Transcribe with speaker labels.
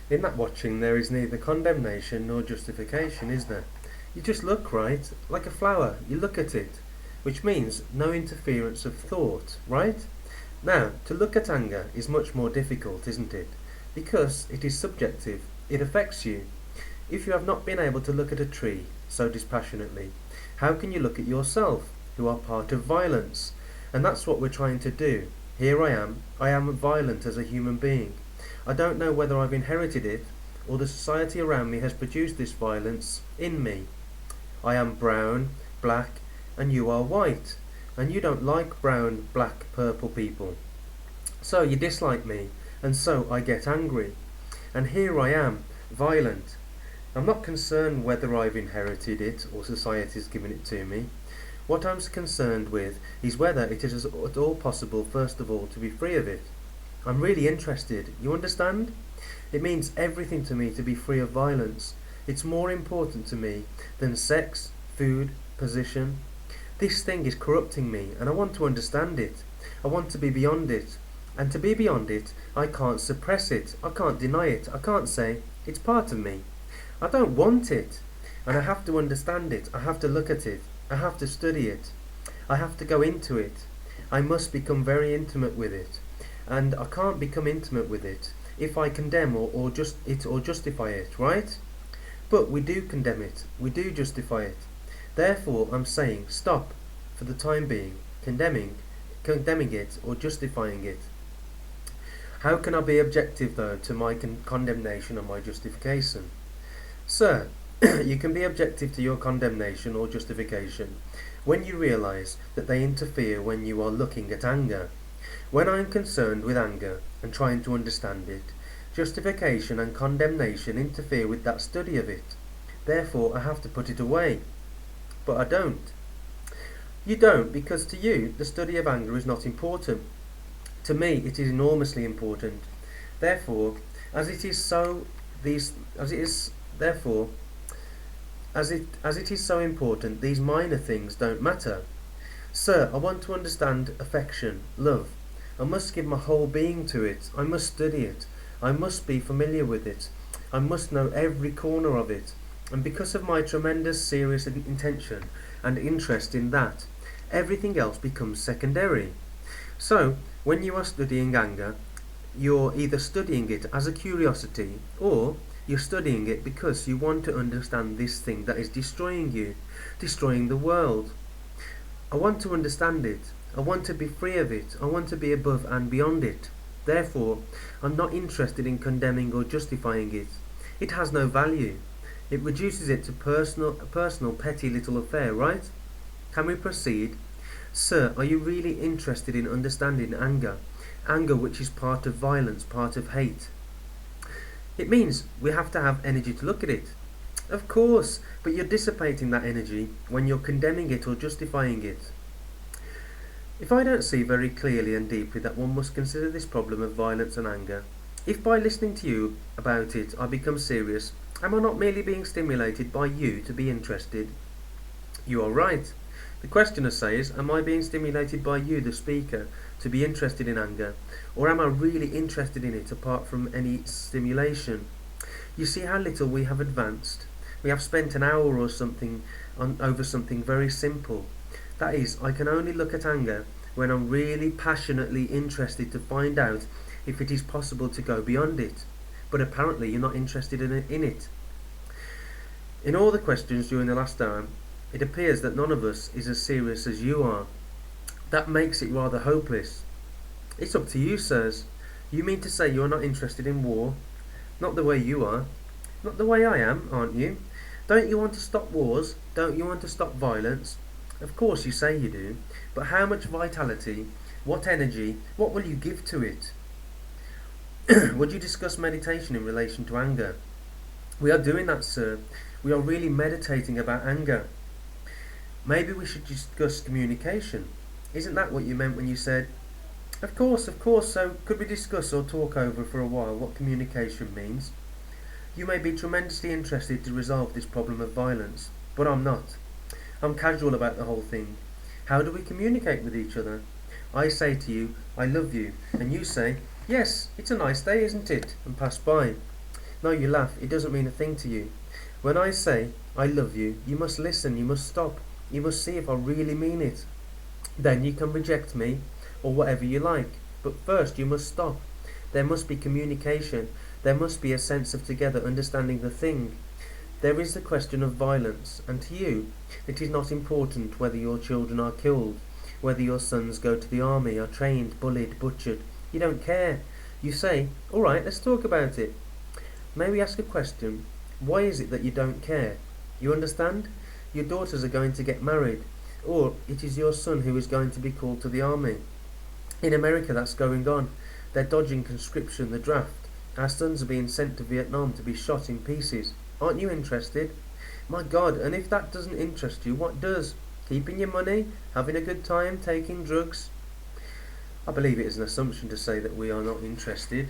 Speaker 1: In that watching there is neither condemnation nor justification, is there? You just look, right? Like a flower, you look at it, which means no interference of thought, right? Now, to look at anger is much more difficult, isn't it? Because it is subjective, it affects you. If you have not been able to look at a tree so dispassionately, how can you look at yourself, who are part of violence? And that's what we're trying to do. Here I am violent as a human being. I don't know whether I've inherited it, or the society around me has produced this violence in me. I am brown, black, and you are white, and you don't like brown, black, purple people. So you dislike me, and so I get angry. And here I am, violent. I'm not concerned whether I've inherited it or society's given it to me. What I'm concerned with is whether it is at all possible, first of all, to be free of it. I'm really interested, you understand? It means everything to me to be free of violence. It's more important to me than sex, food, position. This thing is corrupting me, and I want to understand it. I want to be beyond it. And to be beyond it, I can't suppress it. I can't deny it. I can't say, it's part of me. I don't want it. And I have to understand it. I have to look at it. I have to study it. I have to go into it. I must become very intimate with it. And I can't become intimate with it if I condemn or justify it, right? But we do condemn it. We do justify it. Therefore, I'm saying stop, for the time being, condemning it or justifying it. How can I be objective, though, to my condemnation and my justification? Sir, you can be objective to your condemnation or justification when you realise that they interfere when you are looking at anger. When I am concerned with anger and trying to understand it, justification and condemnation interfere with that study of it. Therefore, I have to put it away. But I don't. You don't, because to you, the study of anger is not important. To me, it is enormously important. Therefore, as it is so important, these minor things don't matter. Sir, I want to understand affection, love. I must give my whole being to it. I must study it. I must be familiar with it. I must know every corner of it. And because of my tremendous serious intention and interest in that, everything else becomes secondary. So, when you are studying anger, you're either studying it as a curiosity, or you're studying it because you want to understand this thing that is destroying you, destroying the world. I want to understand it. I want to be free of it. I want to be above and beyond it. Therefore, I'm not interested in condemning or justifying it. It has no value. It reduces it to a personal petty little affair, right? Can we proceed? Sir, are you really interested in understanding anger? Anger which is part of violence, part of hate. It means we have to have energy to look at it. Of course, but you're dissipating that energy when you're condemning it or justifying it. If I don't see very clearly and deeply that one must consider this problem of violence and anger, if by listening to you about it I become serious, am I not merely being stimulated by you to be interested? You are right. The questioner says, am I being stimulated by you, the speaker, to be interested in anger, or am I really interested in it apart from any stimulation? You see how little we have advanced. We have spent an hour or something over something very simple. That is, I can only look at anger when I'm really passionately interested to find out if it is possible to go beyond it. But apparently you're not interested in it. In all the questions during the last hour, it appears that none of us is as serious as you are. That makes it rather hopeless. It's up to you, sirs. You mean to say you're not interested in war? Not the way you are. Not the way I am, aren't you? Don't you want to stop wars? Don't you want to stop violence? Of course you say you do, but how much vitality, what energy, what will you give to it? Would you discuss meditation in relation to anger? We are doing that, sir. We are really meditating about anger. Maybe we should discuss communication. Isn't that what you meant when you said, Of course, so could we discuss or talk over for a while what communication means? You may be tremendously interested to resolve this problem of violence, but I'm not. I'm casual about the whole thing. How do we communicate with each other? I say to you, I love you, and you say, yes, it's a nice day, isn't it? And pass by. No, you laugh, it doesn't mean a thing to you. When I say, I love you, you must listen, you must stop. You must see if I really mean it. Then you can reject me, or whatever you like. But first you must stop. There must be communication. There must be a sense of together understanding the thing. There is the question of violence, and to you it is not important whether your children are killed, whether your sons go to the army, are trained, bullied, butchered. You don't care. You say, all right, let's talk about it. May we ask a question? Why is it that you don't care? You understand? Your daughters are going to get married, or it is your son who is going to be called to the army. In America that's going on. They're dodging conscription, the draft. Our sons are being sent to Vietnam to be shot in pieces. Aren't you interested? My God, and if that doesn't interest you, what does? Keeping your money? Having a good time? Taking drugs? I believe it is an assumption to say that we are not interested.